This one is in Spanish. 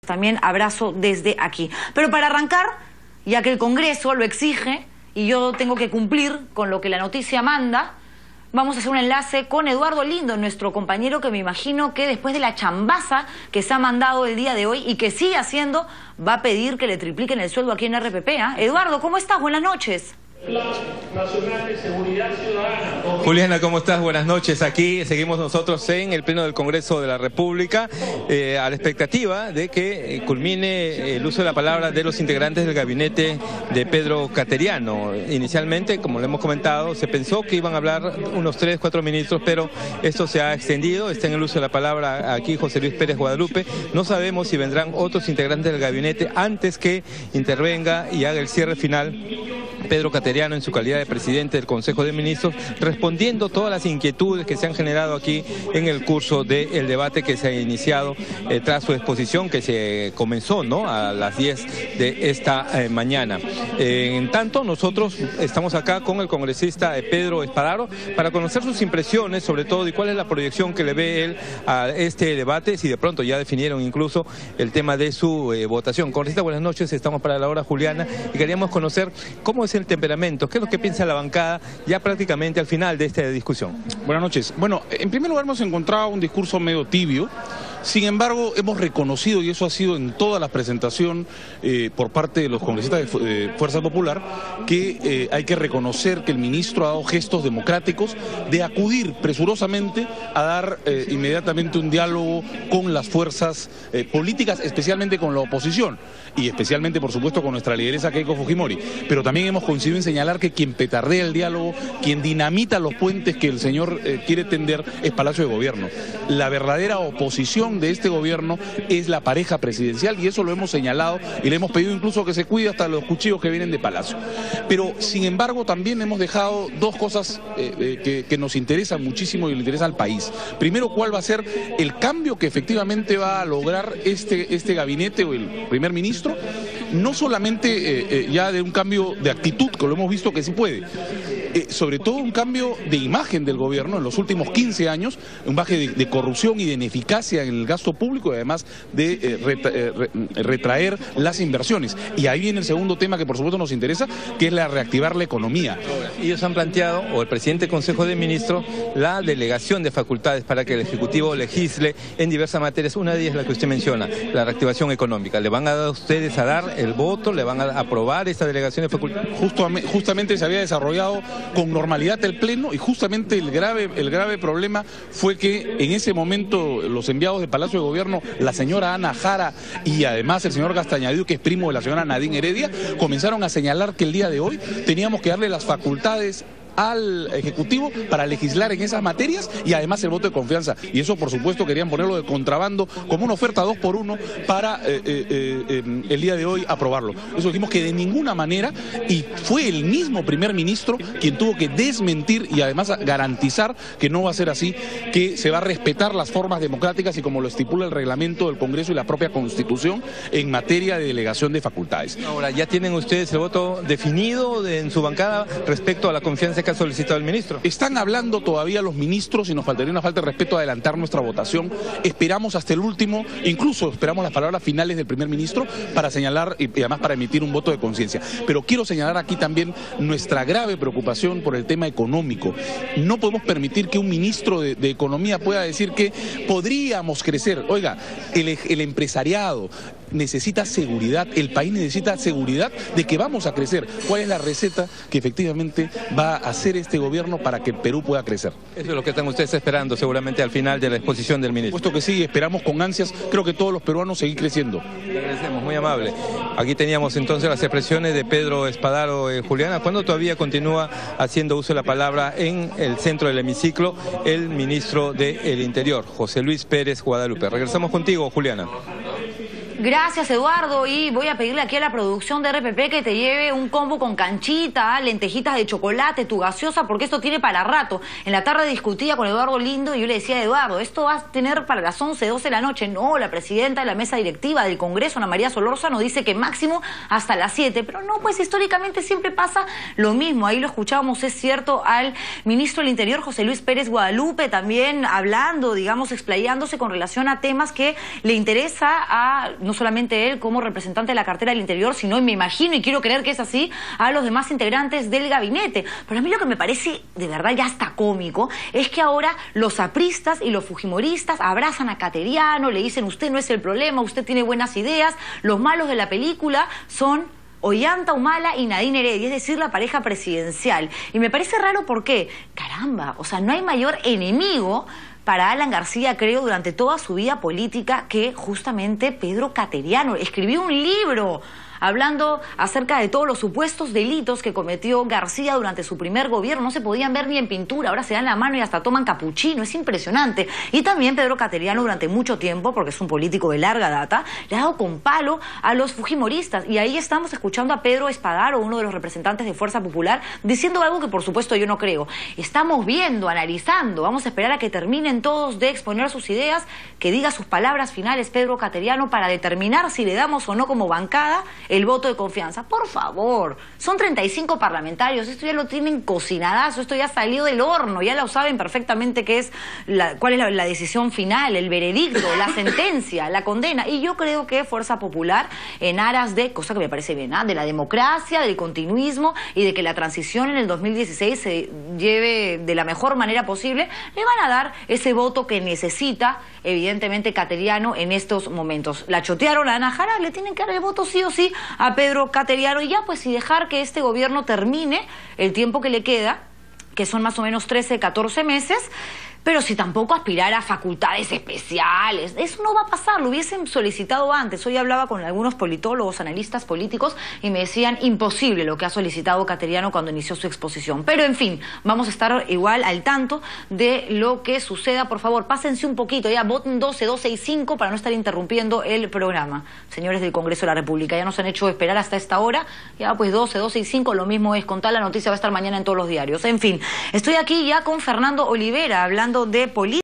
también abrazo desde aquí. Pero para arrancar, ya que el Congreso lo exige y yo tengo que cumplir con lo que la noticia manda, vamos a hacer un enlace con Eduardo Lindo, nuestro compañero, que me imagino que después de la chambaza que se ha mandado el día de hoy y que sigue haciendo, va a pedir que le tripliquen el sueldo aquí en RPP. Eduardo, ¿cómo estás? Buenas noches. Nacional de Seguridad Ciudadana. Juliana, ¿cómo estás? Buenas noches. Aquí seguimos nosotros en el Pleno del Congreso de la República a la expectativa de que culmine el uso de la palabra de los integrantes del gabinete de Pedro Cateriano. Inicialmente, como lo hemos comentado, se pensó que iban a hablar unos 3, 4 ministros, pero esto se ha extendido. Está en el uso de la palabra aquí José Luis Pérez Guadalupe. No sabemos si vendrán otros integrantes del gabinete antes que intervenga y haga el cierre final Pedro Cateriano en su calidad de presidente del Consejo de Ministros, respondiendo todas las inquietudes que se han generado aquí en el curso del debate que se ha iniciado tras su exposición que se comenzó, ¿no?, a las 10 de esta mañana. En tanto, nosotros estamos acá con el congresista Pedro Espadaro para conocer sus impresiones sobre todo y cuál es la proyección que le ve él a este debate, si de pronto ya definieron incluso el tema de su votación. Congresista, buenas noches, estamos para la hora Juliana y queríamos conocer cómo es el temperamento, qué es lo que piensa la bancada ya prácticamente al final de esta discusión. Buenas noches. Bueno, en primer lugar hemos encontrado un discurso medio tibio. Sin embargo, hemos reconocido, y eso ha sido en toda la presentación por parte de los congresistas de Fuerza Popular, que hay que reconocer que el ministro ha dado gestos democráticos de acudir presurosamente a dar inmediatamente un diálogo con las fuerzas políticas, especialmente con la oposición, y especialmente, por supuesto, con nuestra lideresa Keiko Fujimori. Pero también hemos coincidido en señalar que quien petardea el diálogo, quien dinamita los puentes que el señor quiere tender, es Palacio de Gobierno. La verdadera oposición de este gobierno es la pareja presidencial, y eso lo hemos señalado y le hemos pedido incluso que se cuide hasta los cuchillos que vienen de Palacio. Pero sin embargo también hemos dejado dos cosas que nos interesan muchísimo y le interesa al país. Primero, cuál va a ser el cambio que efectivamente va a lograr este gabinete o el primer ministro, no solamente ya de un cambio de actitud, que lo hemos visto que sí puede, sobre todo un cambio de imagen del gobierno en los últimos 15 años, un baje de corrupción y de ineficacia en el gasto público y además de retraer las inversiones. Y ahí viene el segundo tema que por supuesto nos interesa, que es reactivar la economía. Ellos han planteado, o el presidente del Consejo de Ministros, la delegación de facultades para que el Ejecutivo legisle en diversas materias. Una de ellas es la que usted menciona, la reactivación económica. ¿Le van a dar ustedes a dar el voto? ¿Le van a aprobar esta delegación de facultades? Justamente se había desarrollado con normalidad el Pleno, y justamente el grave problema fue que en ese momento los enviados de Palacio de Gobierno, la señora Ana Jara y además el señor Gastañadiu, que es primo de la señora Nadine Heredia, comenzaron a señalar que el día de hoy teníamos que darle las facultades al Ejecutivo para legislar en esas materias y además el voto de confianza. Y eso, por supuesto, querían ponerlo de contrabando como una oferta 2 por 1 para el día de hoy aprobarlo. Eso dijimos que de ninguna manera, y fue el mismo primer ministro quien tuvo que desmentir y además garantizar que no va a ser así, que se va a respetar las formas democráticas y como lo estipula el reglamento del Congreso y la propia Constitución en materia de delegación de facultades. Ahora, ¿ya tienen ustedes el voto definido en su bancada respecto a la confianza que ha solicitado el ministro? Están hablando todavía los ministros y nos faltaría una falta de respeto a adelantar nuestra votación. Esperamos hasta el último, incluso esperamos las palabras finales del primer ministro para señalar y además para emitir un voto de conciencia. Pero quiero señalar aquí también nuestra grave preocupación por el tema económico. No podemos permitir que un ministro de Economía pueda decir que podríamos crecer. Oiga, el empresariado necesita seguridad, el país necesita seguridad de que vamos a crecer. ¿Cuál es la receta que efectivamente va a hacer este gobierno para que el Perú pueda crecer? Eso es lo que están ustedes esperando seguramente al final de la exposición del ministro. Puesto que sí, esperamos con ansias, creo que todos los peruanos seguir creciendo. Le agradecemos, muy amable. Aquí teníamos entonces las expresiones de Pedro Espadaro. Juliana, ¿cuándo todavía continúa haciendo uso de la palabra en el centro del hemiciclo el ministro del Interior, José Luis Pérez Guadalupe? Regresamos contigo, Juliana. Gracias, Eduardo, y voy a pedirle aquí a la producción de RPP que te lleve un combo con canchita, lentejitas de chocolate, tu gaseosa, porque esto tiene para rato. En la tarde discutía con Eduardo Lindo y yo le decía a Eduardo, esto va a tener para las 11, 12 de la noche. No, la presidenta de la mesa directiva del Congreso, Ana María Solórzano, dice que máximo hasta las 7. Pero no, pues históricamente siempre pasa lo mismo. Ahí lo escuchábamos, es cierto, al ministro del Interior, José Luis Pérez Guadalupe, también hablando, digamos, explayándose con relación a temas que le interesa a no solamente él como representante de la cartera del Interior, sino, y me imagino y quiero creer que es así, a los demás integrantes del gabinete. Pero a mí lo que me parece de verdad ya hasta cómico es que ahora los apristas y los fujimoristas abrazan a Cateriano, le dicen usted no es el problema, usted tiene buenas ideas, los malos de la película son Ollanta Humala y Nadine Heredia, es decir, la pareja presidencial. Y me parece raro porque, caramba, o sea, no hay mayor enemigo para Alan García, creo, durante toda su vida política que justamente Pedro Cateriano. Escribió un libro hablando acerca de todos los supuestos delitos que cometió García durante su primer gobierno. No se podían ver ni en pintura, ahora se dan la mano y hasta toman capuchino, es impresionante. Y también Pedro Cateriano durante mucho tiempo, porque es un político de larga data, le ha dado con palo a los fujimoristas. Y ahí estamos escuchando a Pedro Espadaro, uno de los representantes de Fuerza Popular, diciendo algo que por supuesto yo no creo. Estamos viendo, analizando, vamos a esperar a que terminen todos de exponer sus ideas, que diga sus palabras finales Pedro Cateriano para determinar si le damos o no como bancada el voto de confianza. Por favor, son 35 parlamentarios, esto ya lo tienen cocinadazo, esto ya salió del horno, ya lo saben perfectamente qué es cuál es la decisión final, el veredicto, la sentencia, la condena. Y yo creo que Fuerza Popular, en aras de, cosa que me parece bien, de la democracia, del continuismo y de que la transición en el 2016 se lleve de la mejor manera posible, le van a dar ese voto que necesita, evidentemente, Cateriano en estos momentos. La chotearon a Ana Jara, le tienen que dar el voto sí o sí a Pedro Cateriano y ya pues y dejar que este gobierno termine el tiempo que le queda, que son más o menos 13, 14 meses, pero si tampoco aspirar a facultades especiales. Eso no va a pasar, lo hubiesen solicitado antes. Hoy hablaba con algunos politólogos, analistas políticos, y me decían imposible lo que ha solicitado Cateriano cuando inició su exposición. Pero en fin, vamos a estar igual al tanto de lo que suceda. Por favor, pásense un poquito, ya voten 12, 12 y 5 para no estar interrumpiendo el programa. Señores del Congreso de la República, ya nos han hecho esperar hasta esta hora, ya pues 12, 12 y 5, lo mismo es, con tal la noticia va a estar mañana en todos los diarios. En fin, estoy aquí ya con Fernando Olivera, hablando de política.